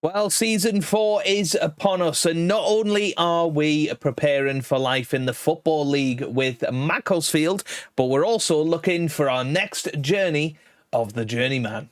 Well, season 4 is upon us, and not only are we preparing for life in the Football League with Macclesfield, but we're also looking for our next journey of the Journeyman.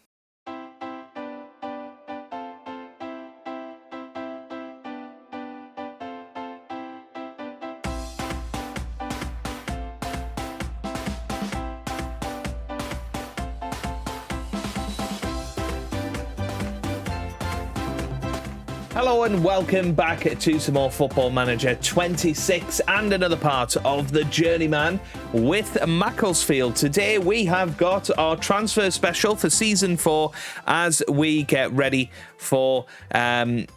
Hello and welcome back to some more Football Manager 26 and another part of the Journeyman with Macclesfield. Today we have got our transfer special for Season 4 as we get ready for life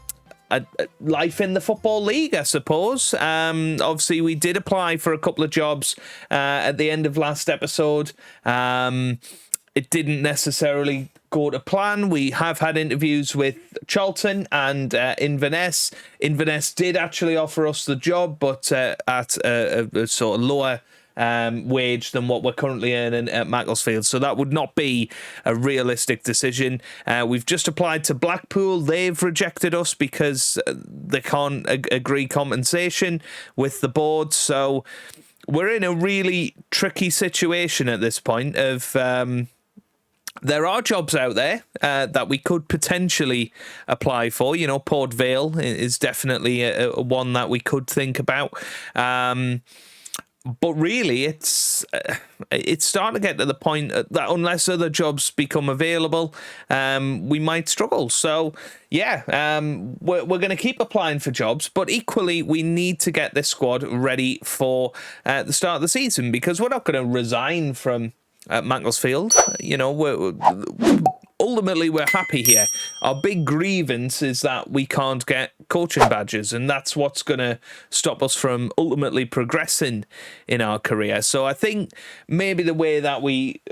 in the Football League, I suppose. Obviously, we did apply for a couple of jobs at the end of last episode. It didn't necessarily go to plan. We have had interviews with Charlton and Inverness. Inverness did actually offer us the job, but at a sort of lower wage than what we're currently earning at Macclesfield. So that would not be a realistic decision. We've just applied to Blackpool. They've rejected us because they can't agree compensation with the board. So we're in a really tricky situation at this point of... there are jobs out there that we could potentially apply for. You know, Port Vale is definitely a one that we could think about. But really, it's starting to get to the point that unless other jobs become available, we might struggle. So, yeah, we're going to keep applying for jobs, but equally, we need to get this squad ready for the start of the season because we're not going to resign from Macclesfield. You know, ultimately we're happy here. Our big grievance is that we can't get coaching badges, and that's what's going to stop us from ultimately progressing in our career. So I think maybe the way that we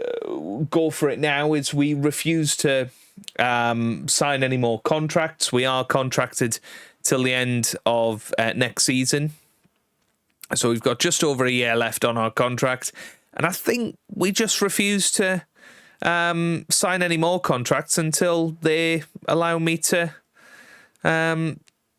go for it now is we refuse to sign any more contracts. We are contracted till the end of next season. So we've got just over a year left on our contract. And I think we just refuse to sign any more contracts until they allow me to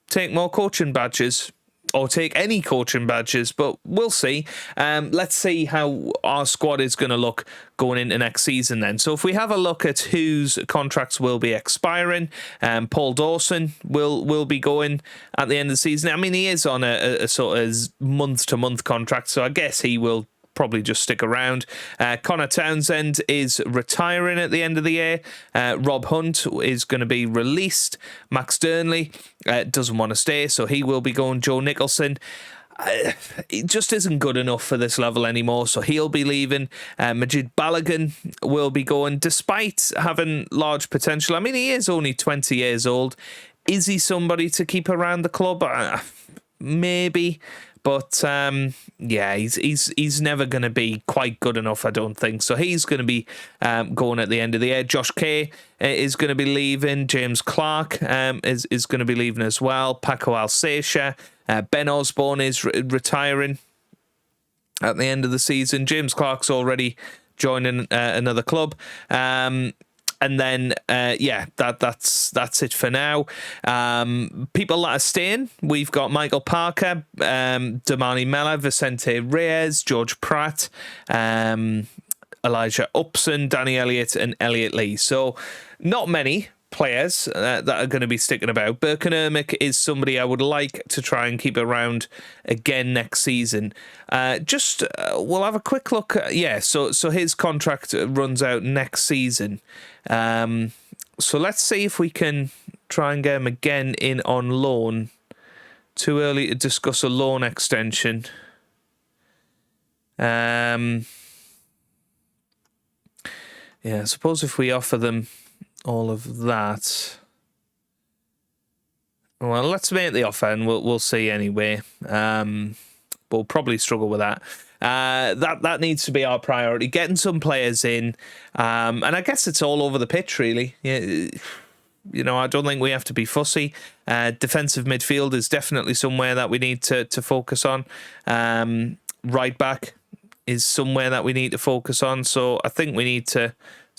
take more coaching badges or take any coaching badges. But we'll see. Let's see how our squad is going to look going into next season then. So if we have a look at whose contracts will be expiring, Paul Dawson will be going at the end of the season. I mean, he is on a sort of month-to-month contract, so I guess he will probably just stick around. Connor Townsend is retiring at the end of the year. Rob Hunt is going to be released. Max Dernley doesn't want to stay, so he will be going. Joe Nicholson it just isn't good enough for this level anymore, so he'll be leaving. Majid Balogun will be going, despite having large potential. I mean, he is only 20 years old. Is he somebody to keep around the club? Maybe. But yeah, he's never going to be quite good enough, I don't think. So he's going to be going at the end of the year. Josh Kay is going to be leaving. James Clark is going to be leaving as well. Paco Alsatian. Ben Osborne is retiring at the end of the season. James Clark's already joining another club. And then, yeah, that's it for now. People that are staying, we've got Michael Parker, Damani Mella, Vicente Reyes, George Pratt, Elijah Upson, Danny Elliott, and Elliot Lee. So not many players that are going to be sticking about. Birkin Ermic is somebody I would like to try and keep around again next season. We'll have a quick look. So his contract runs out next season. So let's see if we can try and get him again in on loan. Too early to discuss a loan extension. Yeah, I suppose if we offer them all of that. Well, let's make the offer and we'll see anyway. We'll probably struggle with that. That needs to be our priority. Getting some players in, and I guess it's all over the pitch really. Yeah, you know, I don't think we have to be fussy. Defensive midfield is definitely somewhere that we need to focus on. Right back is somewhere that we need to focus on. So I think we need to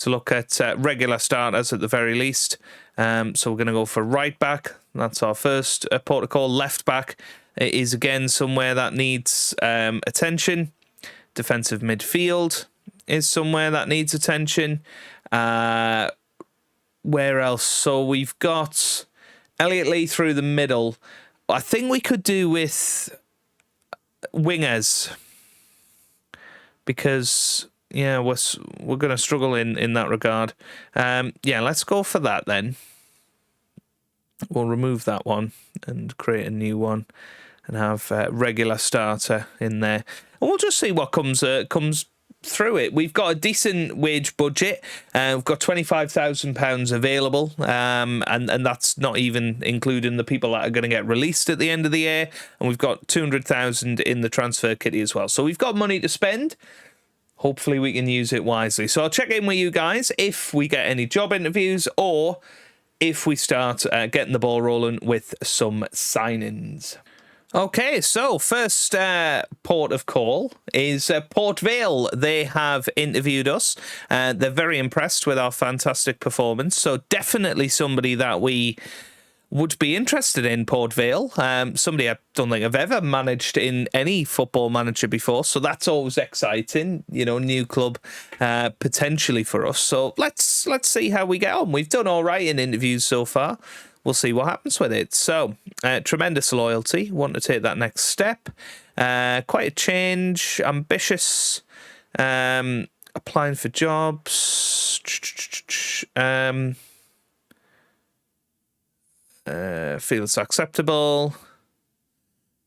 look at regular starters at the very least. So we're going to go for right back. That's our first port of call. Left back is again somewhere that needs attention. Defensive midfield is somewhere that needs attention. Where else? So we've got Elliot Lee through the middle. I think we could do with wingers because we're going to struggle in that regard. Let's go for that then. We'll remove that one and create a new one and have a regular starter in there. And we'll just see what comes through it. We've got a decent wage budget. We've got £25,000 available, and that's not even including the people that are going to get released at the end of the year. And we've got 200,000 in the transfer kitty as well. So we've got money to spend. Hopefully we can use it wisely. So I'll check in with you guys if we get any job interviews or if we start getting the ball rolling with some signings. Okay, so first port of call is Port Vale. They have interviewed us. They're very impressed with our fantastic performance. So definitely somebody that we would be interested in, Port Vale. Somebody I don't think I've ever managed in any Football Manager before. So that's always exciting. New club potentially for us. So let's see how we get on. We've done all right in interviews so far. We'll see what happens with it. So, tremendous loyalty. Want to take that next step. Quite a change. Ambitious. Applying for jobs. Feels acceptable.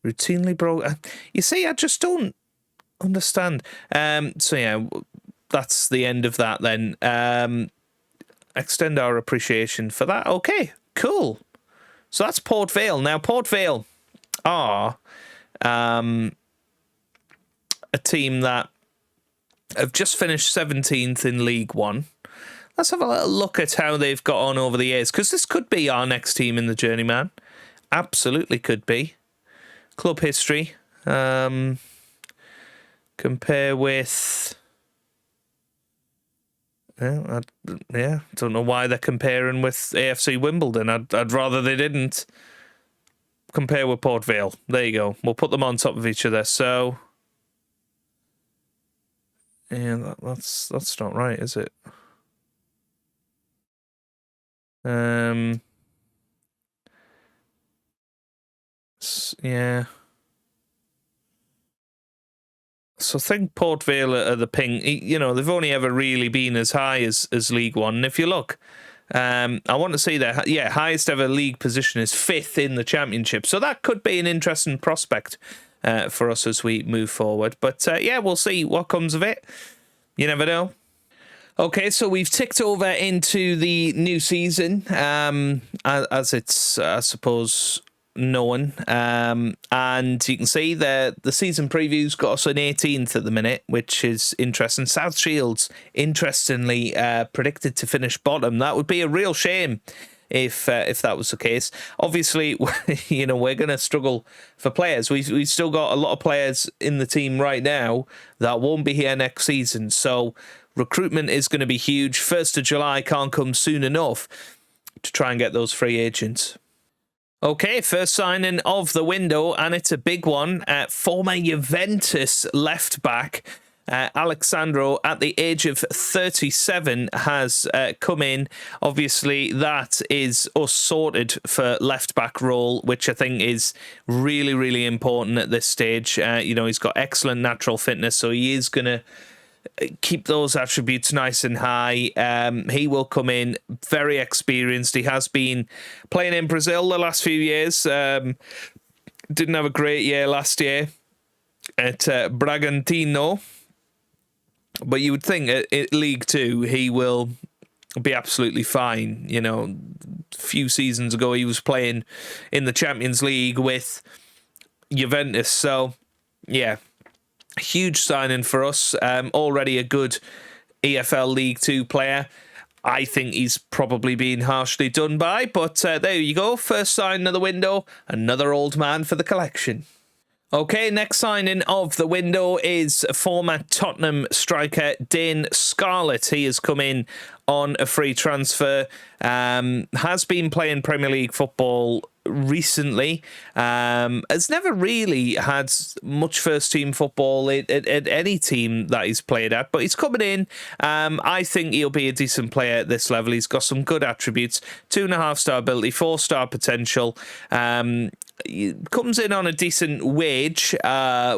Routinely broke. You see, I just don't understand. That's the end of that then. Extend our appreciation for that. Okay. Cool. So that's Port Vale. Now, Port Vale are a team that have just finished 17th in League One. Let's have a little look at how they've got on over the years, because this could be our next team in the Journeyman. Absolutely could be. Club history. Compare with... I don't know why they're comparing with AFC Wimbledon. I'd rather they didn't compare with Port Vale. There you go. We'll put them on top of each other. So, that's not right, is it? So I think Port Vale are the ping. They've only ever really been as high as League One. And if you look, I want to see their highest ever league position is 5th in the Championship. So that could be an interesting prospect for us as we move forward. But we'll see what comes of it. You never know. Okay, so we've ticked over into the new season, as it's, I suppose, known. And you can see the season previews got us an 18th at the minute, which is interesting. South Shields, interestingly, predicted to finish bottom. That would be a real shame if that was the case. Obviously, we're going to struggle for players. We've still got a lot of players in the team right now that won't be here next season. So recruitment is going to be huge. 1st of July can't come soon enough to try and get those free agents. Okay, first signing of the window, and it's a big one. Former Juventus left-back Alexandro, at the age of 37, has come in. Obviously, that is us sorted for left-back role, which I think is really, really important at this stage. He's got excellent natural fitness, so he is going to keep those attributes nice and high. He will come in very experienced. He has been playing in Brazil the last few years. Didn't have a great year last year at Bragantino, but you would think at League Two he will be absolutely fine. A few seasons ago he was playing in the Champions League with Juventus, so yeah. Huge signing for us. Already a good EFL League Two player. I think he's probably been harshly done by, but there you go. First signing of the window. Another old man for the collection. Okay, next signing of the window is former Tottenham striker Dane Scarlett. He has come in on a free transfer. Has been playing Premier League football recently. Has never really had much first team football at any team that he's played at, but he's coming in. I think he'll be a decent player at this level. He's got some good attributes: 2.5-star ability, 4-star potential. He comes in on a decent wage,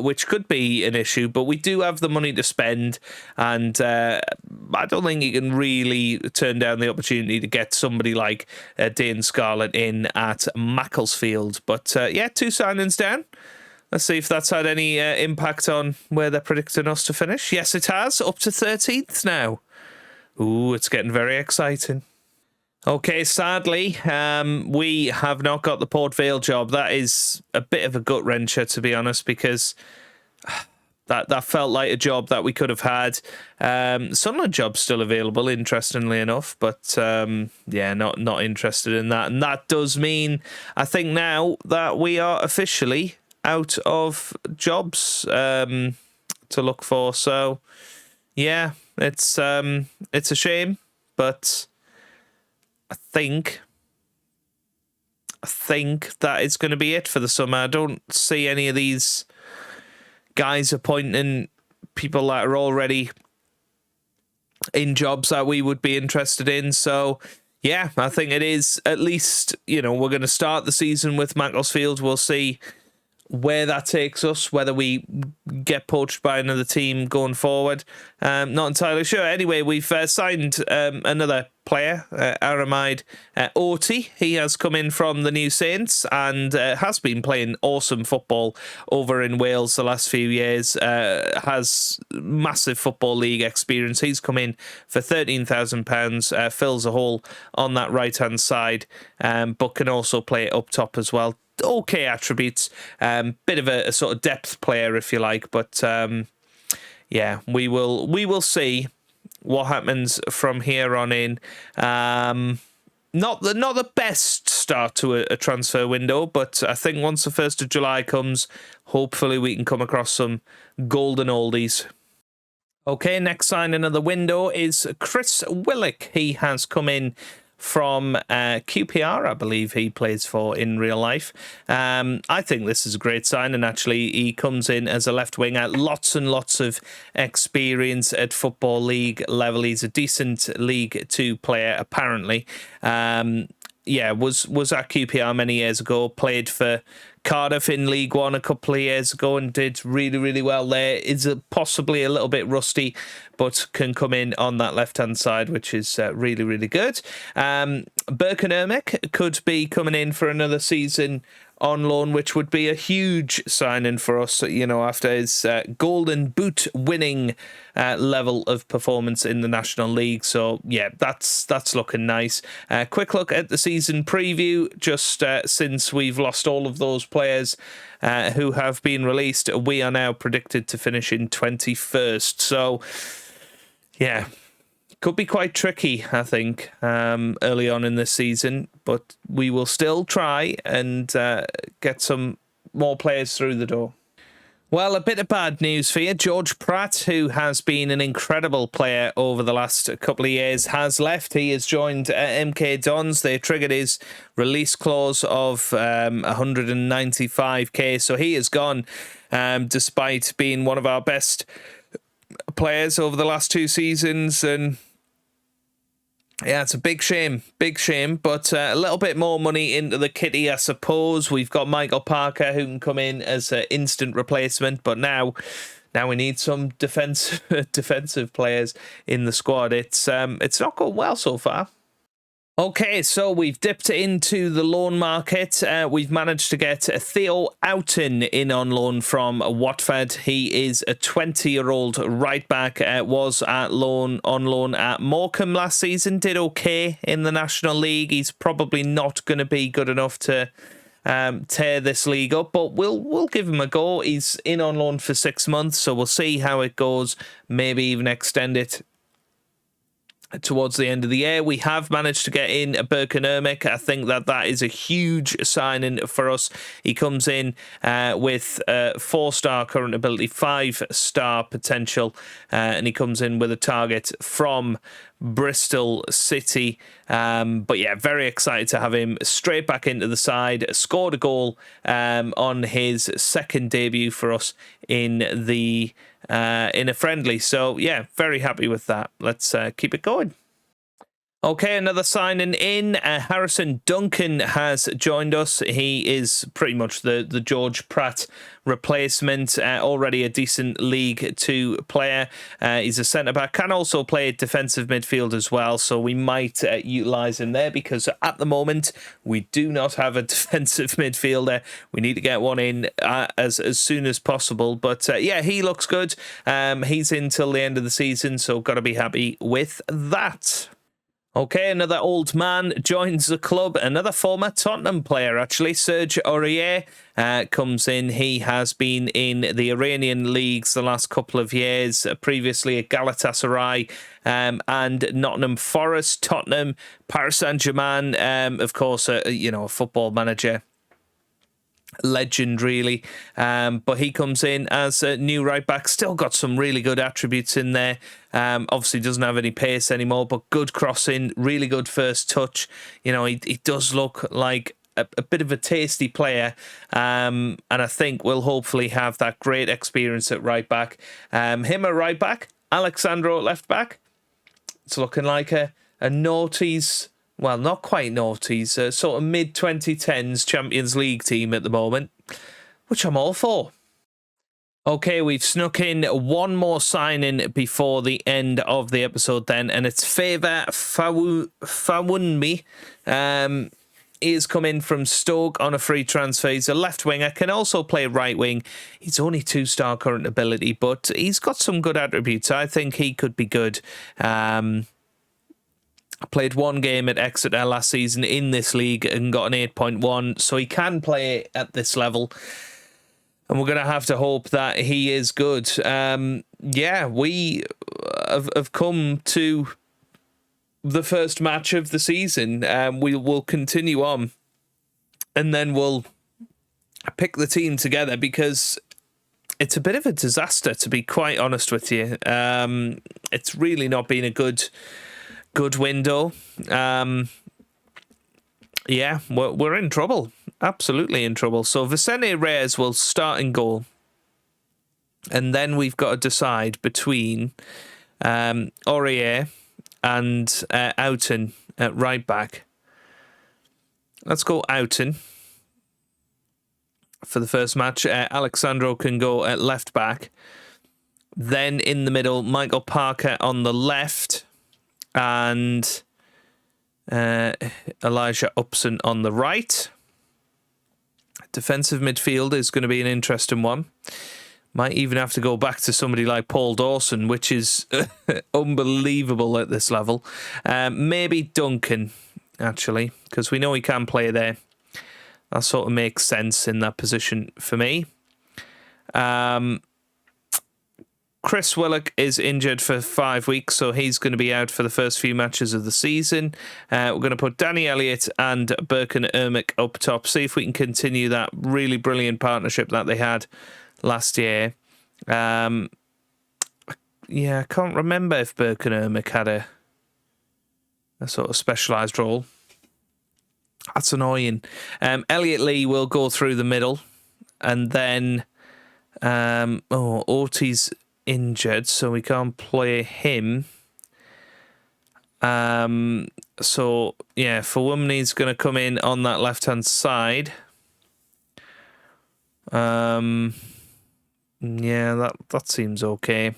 which could be an issue, but we do have the money to spend, and I don't think he can really turn down the opportunity to get somebody like Dane Scarlett in at Macclesfield. But yeah, 2 signings down. Let's see if that's had any impact on where they're predicting us to finish. Yes, it has. Up to 13th now. Ooh, it's getting very exciting. Okay, sadly, we have not got the Port Vale job. That is a bit of a gut wrencher, to be honest, because that felt like a job that we could have had. Sunderland job's still available, interestingly enough, but yeah, not interested in that. And that does mean, I think now that we are officially out of jobs to look for. So yeah, it's a shame, but I think that is going to be it for the summer. I don't see any of these guys appointing people that are already in jobs that we would be interested in. So yeah, I think it is, at least, we're going to start the season with Macclesfield. We'll see where that takes us, whether we get poached by another team going forward. Not entirely sure. Anyway, we've signed another player, Aramide Oti. He has come in from the New Saints and has been playing awesome football over in Wales the last few years. Has massive Football League experience. He's come in for £13,000, fills a hole on that right-hand side, but can also play up top as well. Okay attributes, bit of a sort of depth player, if you like, but yeah, we will see what happens from here on in. Not the best start to a transfer window, but I think once the 1st of July comes, hopefully we can come across some golden oldies. Okay, next signing of the window is Chris Willock. He has come in from QPR, I believe he plays for in real life. I think this is a great sign, and actually he comes in as a left winger. Lots and lots of experience at Football League level. He's a decent League 2 player, apparently. Yeah, was at QPR many years ago, played for Cardiff in League One a couple of years ago and did really, really well there. Is possibly a little bit rusty, but can come in on that left-hand side, which is really, really good. Birkenirmick could be coming in for another season on loan, which would be a huge signing for us, after his golden boot winning level of performance in the National League. So yeah, that's looking nice. Quick look at the season preview. Just since we've lost all of those players who have been released, we are now predicted to finish in 21st. So yeah, could be quite tricky, I think, early on in this season, but we will still try and get some more players through the door. Well, a bit of bad news for you. George Pratt, who has been an incredible player over the last couple of years, has left. He has joined MK Dons. They triggered his release clause of 195k, so he is gone, despite being one of our best players over the last 2 seasons. And yeah, it's a big shame, but a little bit more money into the kitty, I suppose. We've got Michael Parker, who can come in as an instant replacement, but now we need some defensive players in the squad. It's not going well so far. Okay, so we've dipped into the loan market. We've managed to get Theo Outen in on loan from Watford. He is a 20-year-old right back. Was on loan at Morecambe last season. Did okay in the National League. He's probably not going to be good enough to tear this league up, but we'll give him a go. He's in on loan for 6 months, so we'll see how it goes. Maybe even extend it towards the end of the year. We have managed to get in Birkenirmick. I think that is a huge signing for us. He comes in with 4-star current ability, 5-star potential, and he comes in with a target from Bristol City. But yeah, very excited to have him straight back into the side. Scored a goal on his second debut for us in a friendly. So yeah, very happy with that. Let's keep it going. Okay, another signing in. Harrison Duncan has joined us. He is pretty much the George Pratt replacement. Already a decent League Two player. He's a centre-back. Can also play defensive midfield as well. So we might utilise him there because at the moment we do not have a defensive midfielder. We need to get one in as soon as possible. But yeah, he looks good. He's in till the end of the season, so got to be happy with that. Okay, another old man joins the club. Another former Tottenham player, actually. Serge Aurier comes in. He has been in the Iranian leagues the last couple of years. Previously at Galatasaray and Nottingham Forest, Tottenham, Paris Saint-Germain. Of course, a football manager. Legend, really. But he comes in as a new right back. Still got some really good attributes in there. Obviously doesn't have any pace anymore, but good crossing, really good first touch. He does look like a bit of a tasty player. And I think we'll hopefully have that great experience at right back. Him at right back, Alexandro at left back. It's looking like a noughties. Well, not quite noughties, sort of mid-2010s Champions League team at the moment, which I'm all for. Okay, we've snuck in one more signing before the end of the episode then, and it's Favour Fawunmi. He's come in from Stoke on a free transfer. He's a left winger, can also play right wing. He's only 2-star current ability, but he's got some good attributes. I think he could be good. Played one game at Exeter last season in this league and got an 8.1, so he can play at this level. And we're going to have to hope that he is good. Yeah, we have come to the first match of the season. We will continue on, and then we'll pick the team together because it's a bit of a disaster, to be quite honest with you. It's really not been a good window. Yeah, we're in trouble. Absolutely in trouble. So Vicente Reyes will start in goal. And then we've got to decide between Aurier and Outen at right back. Let's go Outen for the first match. Alexandro can go at left back. Then in the middle, Michael Parker on the left. And Elijah Upson on the right. Defensive midfield is going to be an interesting one. Might even have to go back to somebody like Paul Dawson, which is unbelievable at this level. Maybe Duncan, actually, because we know he can play there. That sort of makes sense in that position for me. Chris Willock is injured for 5 weeks, so he's going to be out for the first few matches of the season. We're going to put Danny Elliott and Birkin Ermic up top, see if we can continue that really brilliant partnership that they had last year. Yeah, I can't remember if Birkin Ermic had a sort of specialised role. That's annoying. Elliot Lee will go through the middle, and then Ortiz injured, so we can't play him. So yeah, Fawumni's going to come in on that left hand side. Yeah, that seems okay.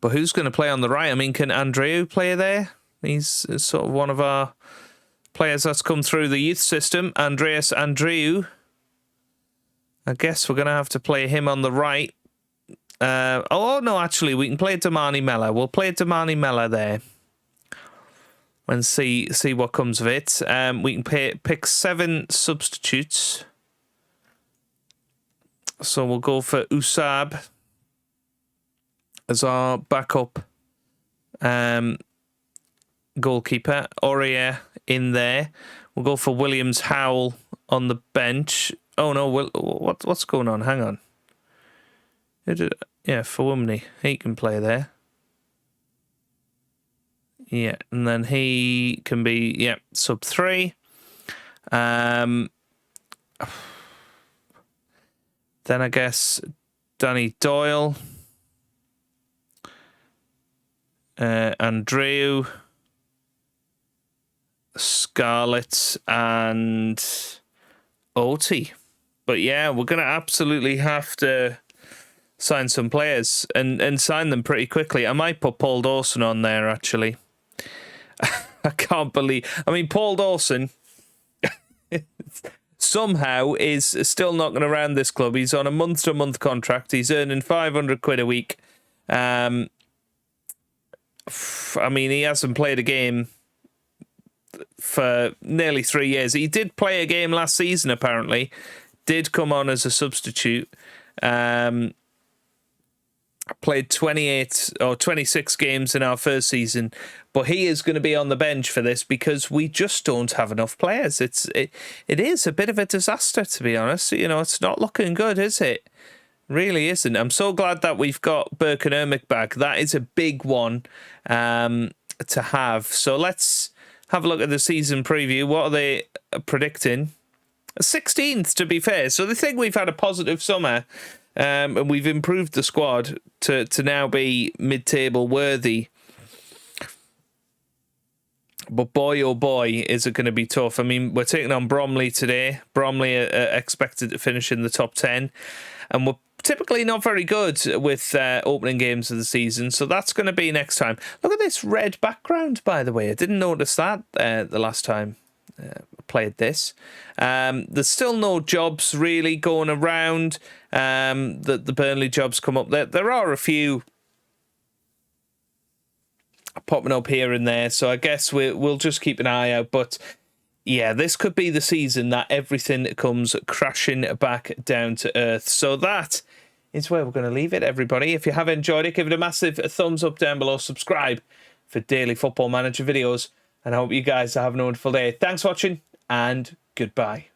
But who's going to play on the right? I mean, can Andreu play there? He's sort of one of our players that's come through the youth system. Andreas Andreu. I guess we're going to have to play him on the right. No, actually, we can play Damani Mella. We'll play Damani Mella there and see what comes of it. We can pick 7 substitutes. So we'll go for Usab as our backup goalkeeper. Aurier in there. We'll go for Williams Howell on the bench. Oh no, what's going on? Hang on. Yeah, Fawumni. He can play there. Yeah, and then he can be, sub 3. Then I guess Danny Doyle, Andreu, Scarlett, and OT. But yeah, we're going to absolutely have to sign some players and sign them pretty quickly. I might put Paul Dawson on there, actually. I can't believe... I mean, Paul Dawson somehow is still knocking around this club. He's on a month-to-month contract. He's earning 500 quid a week. I mean, he hasn't played a game for nearly 3 years. He did play a game last season, apparently. Did come on as a substitute. Played 28 or 26 games in our first season, but he is going to be on the bench for this because we just don't have enough players. It is a bit of a disaster, to be honest. You know, it's not looking good, is it? Really isn't. I'm so glad that we've got Burke and Ermic back. That is a big one to have. So let's have a look at the season preview. What are they predicting? 16th, to be fair. So they think we've had a positive summer. And we've improved the squad to now be mid-table worthy. But boy, oh boy, is it going to be tough. I mean, we're taking on Bromley today. Bromley are expected to finish in the top 10. And we're typically not very good with opening games of the season. So that's going to be next time. Look at this red background, by the way. I didn't notice that the last time played this. There's still no jobs really going around. The Burnley jobs come up. There are a few popping up here and there, so I guess we'll just keep an eye out. But yeah, this could be the season that everything comes crashing back down to earth. So that is where we're going to leave it, everybody. If you have enjoyed it, give it a massive thumbs up down below. Subscribe for daily Football Manager videos. And I hope you guys are having a wonderful day. Thanks for watching, and goodbye.